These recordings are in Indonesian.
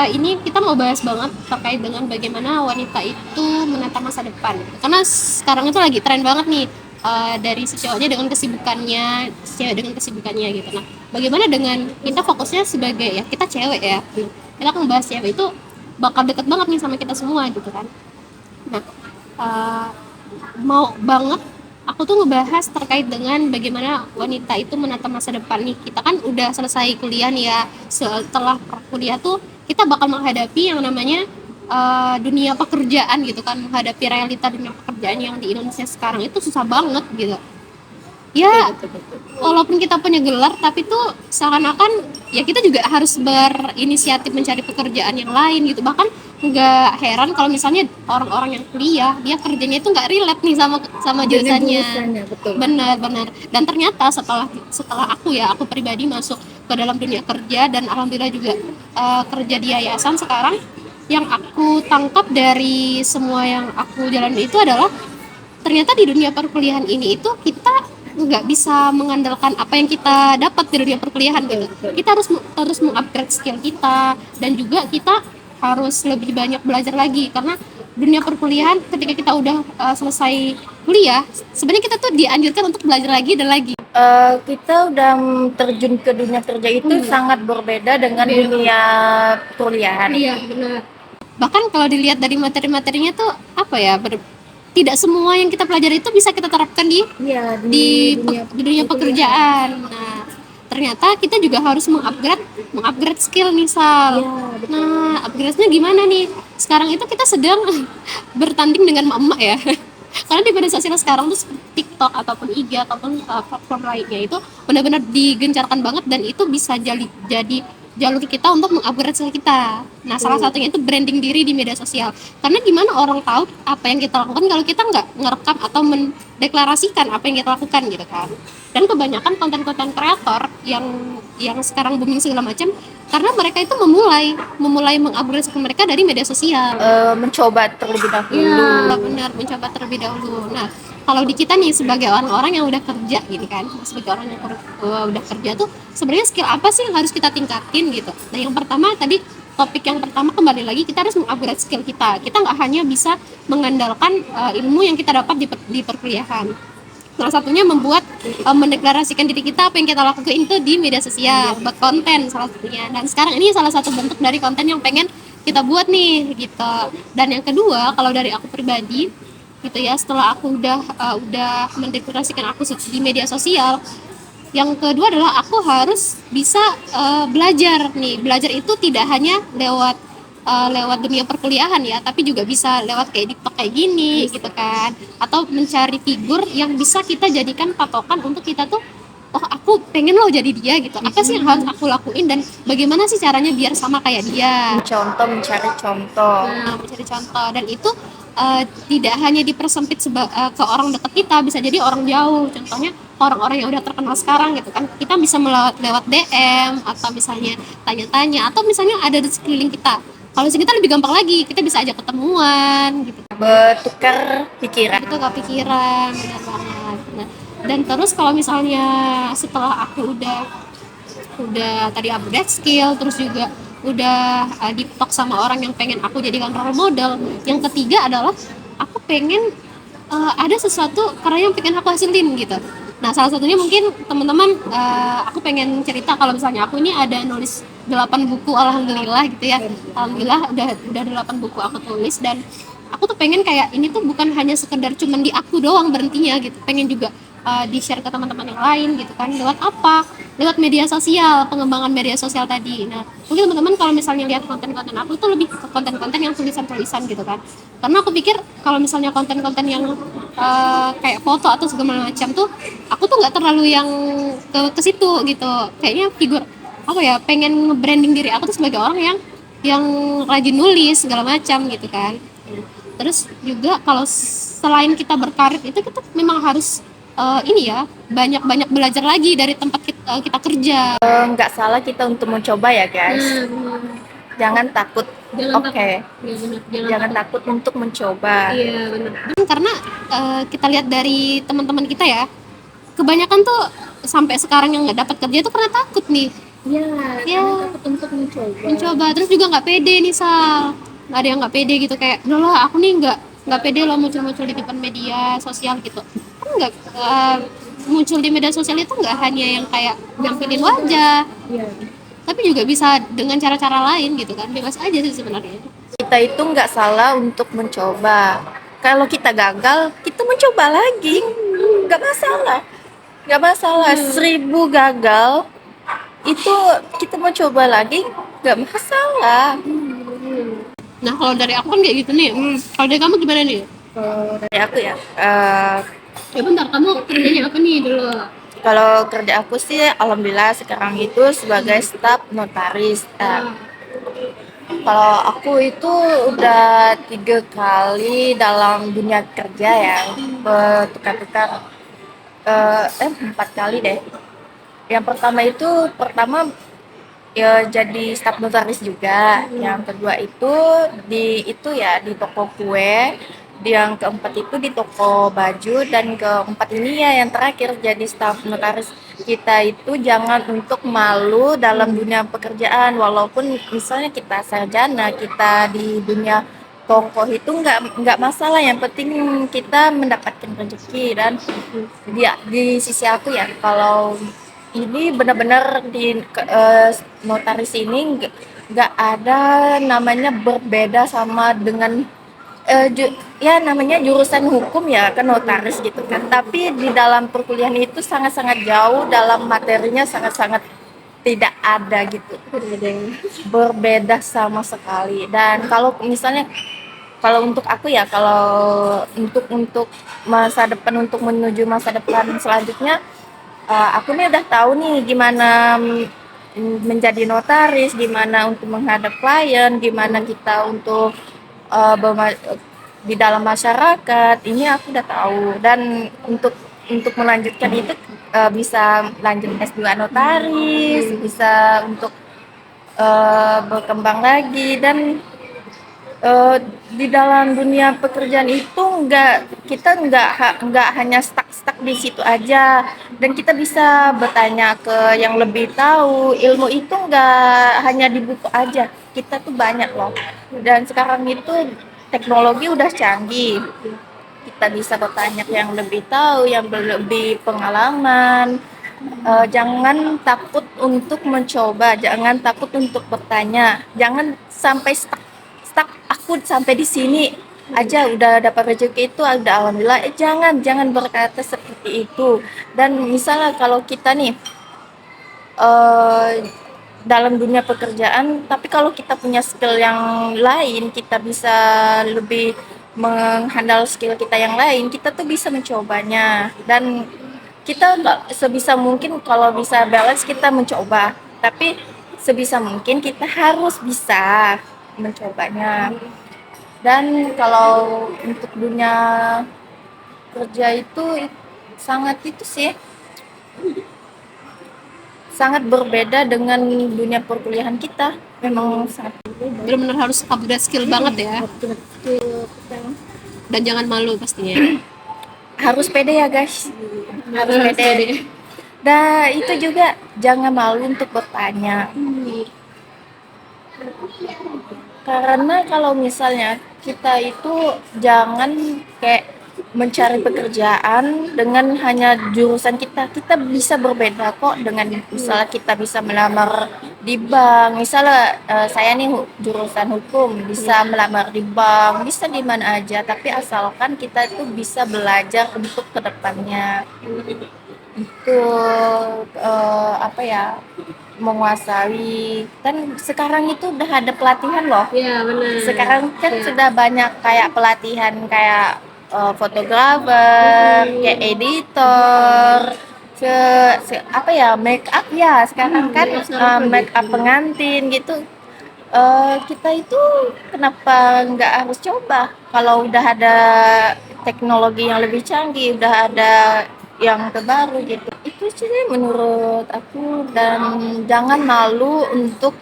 ini kita mau bahas banget terkait dengan bagaimana wanita itu menata masa depan. Karena sekarang itu lagi tren banget nih, dari si cowoknya dengan kesibukannya, si cewek dengan kesibukannya gitu. Nah, bagaimana dengan kita fokusnya sebagai ya kita cewek ya, kita akan bahas cewek itu bakal deket banget nih sama kita semua gitu kan. Nah, uh, mau banget aku tuh ngebahas terkait dengan bagaimana wanita itu menata masa depan nih. Kita kan udah selesai kuliah nih ya. Setelah kuliah tuh kita bakal menghadapi yang namanya dunia pekerjaan gitu kan, menghadapi realita dunia pekerjaan yang di Indonesia sekarang itu susah banget gitu. Ya, walaupun kita punya gelar tapi tuh seakan-akan ya kita juga harus berinisiatif mencari pekerjaan yang lain gitu. Bahkan nggak heran kalau misalnya orang-orang yang kuliah dia kerjanya itu nggak relate nih sama sama jurusannya. Betul. Benar-benar. Dan ternyata setelah setelah aku pribadi masuk ke dalam dunia kerja dan alhamdulillah juga kerja di yayasan sekarang, yang aku tangkap dari semua yang aku jalani itu adalah ternyata di dunia perkuliahan ini itu kita nggak bisa mengandalkan apa yang kita dapat di dunia perkuliahan gitu. Kita harus mengupgrade skill kita, dan juga kita harus lebih banyak belajar lagi, karena dunia perkuliahan ketika kita udah selesai kuliah sebenarnya kita tuh dianjurkan untuk belajar lagi dan lagi. Kita udah terjun ke dunia kerja itu sangat berbeda dengan dunia perkuliahan. Iya benar. Bahkan kalau dilihat dari materi-materinya tuh apa ya, tidak semua yang kita pelajari itu bisa kita terapkan di Iya, di dunia pekerjaan. Nah, ternyata kita juga harus mengupgrade skill nih Sal. Iya, betul. Nah, upgrade-nya gimana nih? Sekarang itu kita sedang bertanding dengan emak-emak ya. Karena di media sosial sekarang tuh seperti TikTok ataupun IG ataupun platform lainnya itu benar-benar digencarkan banget, dan itu bisa jadi jalur kita untuk mengupgrade skill kita. Nah, salah satunya itu branding diri di media sosial. Karena gimana orang tahu apa yang kita lakukan kalau kita nggak ngerekam atau mendeklarasikan apa yang kita lakukan gitu kan. Dan kebanyakan konten-konten kreator yang sekarang booming segala macam, karena mereka itu memulai mengupgrade skill mereka dari media sosial. Mencoba terlebih dahulu. Iya, benar, mencoba terlebih dahulu. Nah, kalau di kita nih sebagai orang-orang yang udah kerja gitu kan, sebagai orang yang udah kerja tuh sebenarnya skill apa sih yang harus kita tingkatin gitu. Nah, yang pertama tadi, topik yang pertama kembali lagi kita harus mengupgrade skill kita. Kita nggak hanya bisa mengandalkan ilmu yang kita dapat di perkuliahan. Salah satunya membuat mendeklarasikan diri kita, apa yang kita lakukan itu di media sosial, buat konten salah satunya. Dan sekarang ini salah satu bentuk dari konten yang pengen kita buat nih gitu. Dan yang kedua, kalau dari aku pribadi gitu ya, setelah aku udah mendeklarasikan aku di media sosial, yang kedua adalah aku harus bisa belajar nih. Belajar itu tidak hanya lewat dunia perkuliahan ya, tapi juga bisa lewat kayak TikTok kayak gini gitu kan, atau mencari figur yang bisa kita jadikan patokan untuk kita tuh, oh aku pengen loh jadi dia gitu, apa sih yang harus aku lakuin dan bagaimana sih caranya biar sama kayak dia. Mencari contoh. Nah, mencari contoh, dan itu tidak hanya dipersempit ke orang dekat kita, bisa jadi orang jauh, contohnya orang-orang yang udah terkenal sekarang gitu kan, kita bisa lewat DM atau misalnya tanya-tanya, atau misalnya ada di sekeliling kita. Kalau di sini kita lebih gampang lagi, kita bisa ajak ketemuan gitu, Bertukar pikiran. itu kepikiran, benar banget. Nah, dan terus kalau misalnya setelah aku udah tadi update skill, terus juga udah di talk sama orang yang pengen aku jadikan role model, yang ketiga adalah aku pengen ada sesuatu karena yang pengen aku hasilin gitu. Nah, salah satunya mungkin teman-teman, aku pengen cerita kalau misalnya aku ini ada nulis 8 buku, alhamdulillah gitu ya. Alhamdulillah udah 8 buku aku tulis, dan aku tuh pengen kayak ini tuh bukan hanya sekedar cuman di aku doang berhentinya gitu. Pengen juga di-share ke teman-teman yang lain gitu kan. Lewat apa? Lewat media sosial, pengembangan media sosial tadi. Nah, mungkin teman-teman kalau misalnya lihat konten-konten aku tuh lebih ke konten-konten yang tulisan-tulisan gitu kan. Karena aku pikir kalau misalnya konten-konten yang kayak foto atau segala macam tuh, aku tuh nggak terlalu yang ke situ gitu. Kayaknya figur apa ya, pengen nge-branding diri aku tuh sebagai orang yang rajin nulis segala macam gitu kan. Terus juga kalau selain kita berkarir itu, kita memang harus ini ya, banyak-banyak belajar lagi dari tempat kita kerja. Nggak salah kita untuk mencoba ya guys. Jangan takut. Oke. Jangan takut untuk mencoba. Iya benar. Karena kita lihat dari teman-teman kita ya, kebanyakan tuh sampai sekarang yang nggak dapat kerja itu karena takut nih. Iya, Ya, karena takut untuk mencoba. terus juga nggak pede nih Sal, nggak ada yang nggak pede gitu, kayak udah lah aku nih nggak pede loh muncul-muncul di depan media sosial gitu kan. Nggak muncul di media sosial itu nggak hanya yang kayak nampilin wajah, Iya. tapi juga bisa dengan cara-cara lain gitu kan, bebas aja sih sebenarnya. Kita itu nggak salah untuk mencoba. Kalau kita gagal, kita mencoba lagi. Nggak masalah. Nggak masalah. 1000 gagal, itu kita mau coba lagi, nggak masalah. Nah kalau dari aku kan kayak gitu nih, kalau dari kamu gimana nih? Kalau dari aku ya, Ya bentar, kamu kerjanya apa nih dulu? kalau kerja aku sih alhamdulillah sekarang itu sebagai staf notaris. Kalau aku itu udah 3 kali dalam dunia kerja ya, bertukar-tukar, 4 kali deh. Yang pertama ya jadi staf notaris juga. Yang kedua itu di toko kue. Yang keempat itu di toko baju, dan keempat ini ya yang terakhir jadi staf notaris. Kita itu jangan untuk malu dalam dunia pekerjaan, walaupun misalnya kita sarjana, kita di dunia toko itu nggak masalah, yang penting kita mendapatkan rezeki. Dan di sisi aku ya, kalau ini benar-benar notaris ini nggak ada namanya berbeda sama dengan ya namanya jurusan hukum ya kan notaris gitu kan, tapi di dalam perkuliahan itu sangat-sangat jauh, dalam materinya sangat-sangat tidak ada gitu, berbeda sama sekali. Dan kalau misalnya, kalau untuk aku ya, kalau untuk masa depan, untuk menuju masa depan selanjutnya, aku nih udah tahu nih gimana menjadi notaris, gimana untuk menghadap klien, gimana kita untuk di dalam masyarakat. Ini aku udah tahu. Dan untuk melanjutkan itu, bisa lanjut S2 notaris, bisa untuk berkembang lagi. Dan di dalam dunia pekerjaan itu kita nggak hanya stuck di situ aja, dan kita bisa bertanya ke yang lebih tahu. Ilmu itu nggak hanya di buku aja, kita tuh banyak loh. Dan sekarang itu teknologi udah canggih, kita bisa bertanya ke yang lebih tahu, yang lebih pengalaman. Jangan takut untuk mencoba, jangan takut untuk bertanya, jangan sampai stuck aku sampai di sini aja udah dapat rezeki itu udah alhamdulillah. Jangan berkata seperti itu. Dan misalnya kalau kita nih eh, dalam dunia pekerjaan, tapi kalau kita punya skill yang lain, kita bisa lebih menghandle skill kita yang lain, kita tuh bisa mencobanya. Dan kita nggak sebisa mungkin, kalau bisa balance kita mencoba, tapi sebisa mungkin kita harus bisa mencobanya. Dan kalau untuk dunia kerja itu sangat itu sih, sangat berbeda dengan dunia perkuliahan kita. Memang sangat Benar-benar harus upgrade skill banget ya, dan jangan malu pastinya. harus pede ya guys, harus Harus pede. pede. Dan itu juga jangan malu untuk bertanya, karena kalau misalnya kita itu jangan kayak mencari pekerjaan dengan hanya jurusan kita. Kita bisa berbeda kok, dengan misalnya kita bisa melamar di bank. Misalnya saya nih jurusan hukum, bisa melamar di bank, bisa di mana aja, tapi asalkan kita itu bisa belajar untuk kedepannya. Itu apa ya, menguasai. Dan sekarang itu udah ada pelatihan loh. Iya benar. Sekarang kan sudah banyak kayak pelatihan, kayak fotografer, kayak editor, apa ya, make up ya sekarang kan, make up pengantin gitu. Kita itu kenapa nggak harus coba kalau udah ada teknologi yang lebih canggih, udah ada yang terbaru gitu. Itu sih menurut aku. Dan jangan malu untuk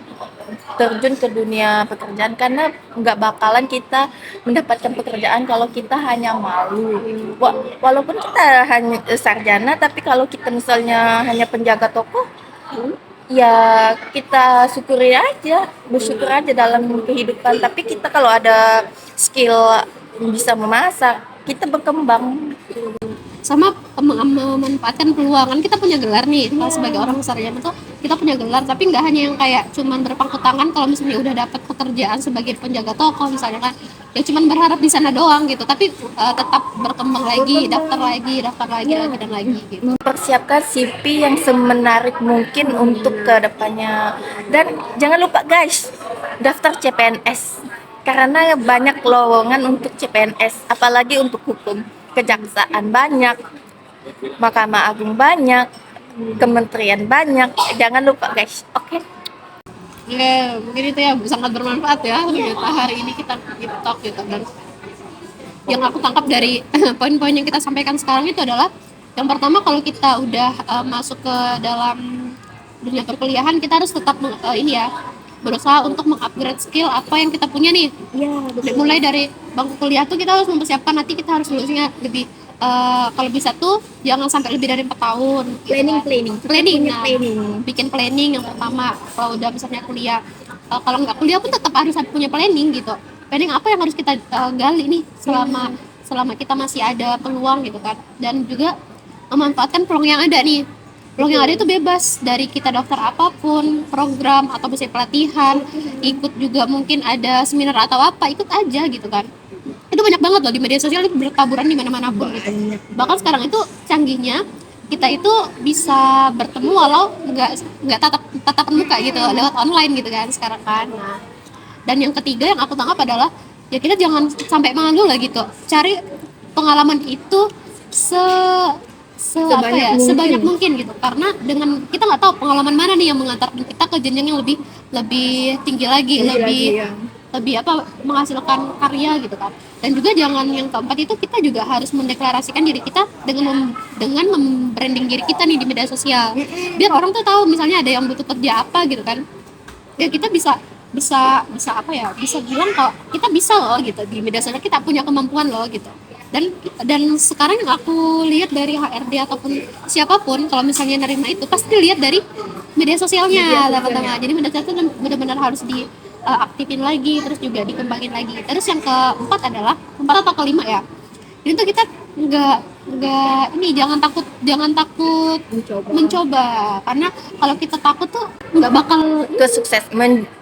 terjun ke dunia pekerjaan, karena nggak bakalan kita mendapatkan pekerjaan kalau kita hanya malu. Walaupun kita hanya sarjana, tapi kalau kita misalnya hanya penjaga toko, ya kita syukuri aja, bersyukur aja dalam kehidupan. Tapi kita kalau ada skill bisa memasak, kita berkembang. Sama memanfaatkan peluang. Kan kita punya gelar nih, kalau sebagai orang sarjana tuh kita punya gelar, tapi nggak hanya yang kayak cuman berpangku tangan kalau misalnya udah dapat pekerjaan sebagai penjaga toko misalnya kan, ya cuman berharap di sana doang gitu, tapi tetap berkembang lagi, daftar lagi dan lagi gitu. Persiapkan CV yang semenarik mungkin untuk kedepannya. Dan jangan lupa guys, daftar CPNS. Karena banyak lowongan untuk CPNS, apalagi untuk hukum. Kejaksaan banyak, Mahkamah Agung banyak, kementerian banyak. Jangan lupa guys, oke? Ya mungkin itu ya sangat bermanfaat ya ternyata hari ini kita talk gitu. Dan yang aku tangkap dari poin-poin yang kita sampaikan sekarang itu adalah, yang pertama kalau kita udah masuk ke dalam dunia perkuliahan, kita harus tetap ini ya, berusaha untuk mengupgrade skill apa yang kita punya nih. Iya, Mulai dari bangku kuliah tuh kita harus mempersiapkan, nanti kita harus lulusnya lebih kalau bisa tuh jangan sampai lebih dari 4 tahun gitu kan. Planning, nah, bikin planning yang pertama kalau udah misalnya kuliah. Kalau nggak kuliah pun tetap harus punya planning gitu, planning apa yang harus kita gali nih selama kita masih ada peluang gitu kan. Dan juga memanfaatkan peluang yang ada nih. Peluang yang ada itu bebas, dari kita daftar apapun, program atau misalnya pelatihan, ikut juga mungkin ada seminar atau apa, ikut aja gitu kan. Itu banyak banget loh di media sosial, itu bertaburan di mana-mana pun gitu. Bahkan sekarang itu canggihnya kita itu bisa bertemu walau nggak tatapan muka gitu, lewat online gitu kan sekarang kan. Nah, dan yang ketiga yang aku tangkap adalah, ya kita jangan sampai malu lah gitu, cari pengalaman itu se sebanyak mungkin gitu, karena dengan kita nggak tahu pengalaman mana nih yang mengantarkan kita ke jenjang yang lebih tinggi lagi, lebih apa, menghasilkan karya gitu kan. Dan juga jangan, yang keempat itu kita juga harus mendeklarasikan diri kita dengan membranding diri kita nih di media sosial, biar orang tuh tahu misalnya ada yang butuh kerja apa gitu kan, ya kita bisa bisa bisa apa ya, bisa bilang kalau kita bisa loh gitu di media sosial, kita punya kemampuan loh gitu. Dan sekarang yang aku lihat dari HRD ataupun siapapun, kalau misalnya nerima itu pasti lihat dari media sosialnya teman-teman. Jadi media sosial itu benar-benar harus diaktifin lagi, terus juga dikembangin lagi. Terus yang keempat atau kelima ya, ini tuh kita nggak ini, jangan takut mencoba, karena kalau kita takut tuh nggak bakal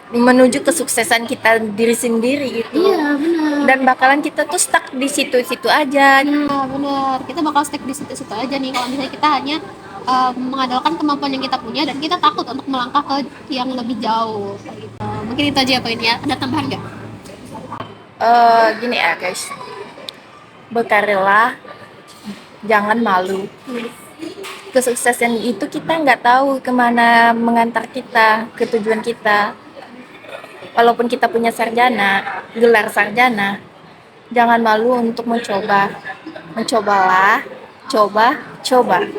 Menuju kesuksesan kita diri sendiri itu. iya benar. Dan bakalan kita tuh stuck di situ-situ aja. Nah, benar. Kita bakal stuck di situ-situ aja nih kalau misalnya kita hanya mengandalkan kemampuan yang kita punya dan kita takut untuk melangkah ke yang lebih jauh. Gitu. Mungkin itu aja poinnya. Ada tambahan nggak? Gini ya guys, berkaryalah, jangan malu. Kesuksesan itu kita nggak tahu kemana mengantar kita, ke tujuan kita. Walaupun kita punya sarjana, gelar sarjana, jangan malu untuk mencoba. Mencobalah, coba,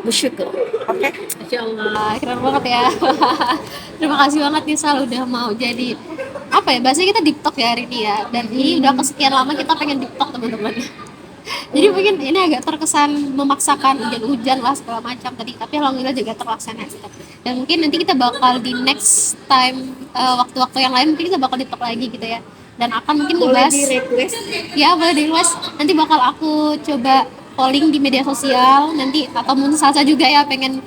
bersyukur. Oke? Insyaallah, keren banget ya. Terima kasih banget nih Sal udah mau jadi apa ya, bahasanya kita deep talk ya hari ini ya. Dan ini udah kesekian lama kita pengen deep talk teman-teman. Jadi mungkin ini agak terkesan memaksakan, hujan-hujan lah segala macam tadi, tapi alhamdulillah juga terlaksana gitu. Dan mungkin nanti kita bakal di next time, waktu-waktu yang lain mungkin kita bakal di talk lagi gitu ya, dan akan mungkin ngebahas, ya boleh di request, nanti bakal aku coba polling di media sosial nanti, atau mungkin Salsa juga ya pengen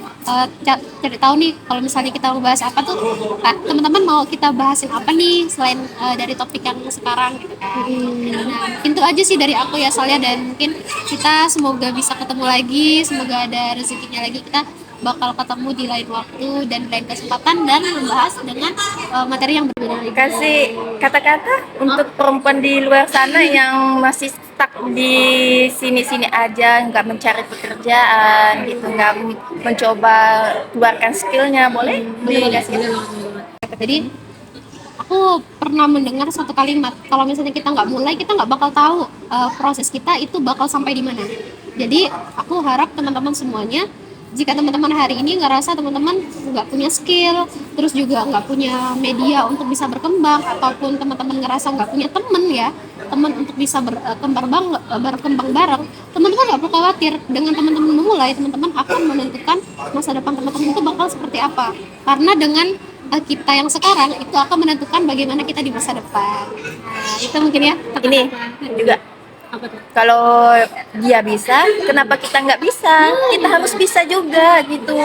cari tahu nih kalau misalnya kita mau bahas apa tuh, teman-teman mau kita bahasin apa nih selain dari topik yang sekarang gitu kan. Nah mungkin itu aja sih dari aku ya Salya, dan mungkin kita semoga bisa ketemu lagi, semoga ada rezekinya lagi, kita bakal ketemu di lain waktu dan lain kesempatan dan membahas dengan materi yang berbeda lagi. Kasih kata-kata untuk perempuan di luar sana yang masih stuck di sini-sini aja, nggak mencari pekerjaan gitu, nggak mencoba keluarkan skillnya, boleh dikasih. Jadi aku pernah mendengar satu kalimat, kalau misalnya kita nggak mulai, kita nggak bakal tahu proses kita itu bakal sampai di mana. Jadi aku harap teman-teman semuanya, jika teman-teman hari ini ngerasa teman-teman nggak punya skill, terus juga nggak punya media untuk bisa berkembang, ataupun teman-teman ngerasa nggak punya teman untuk bisa berkembang bareng, teman-teman nggak perlu khawatir. Dengan teman-teman memulai, teman-teman akan menentukan masa depan teman-teman itu bakal seperti apa. Karena dengan kita yang sekarang itu akan menentukan bagaimana kita di masa depan. Nah, itu mungkin ya. Ini juga, Apa tuh? kalau dia bisa, kenapa kita nggak bisa? Kita harus bisa juga gitu.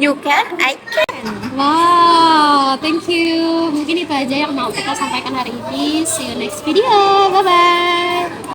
You can, I can. Wow, thank you. Mungkin itu aja yang mau kita sampaikan hari ini. See you next video. Bye bye.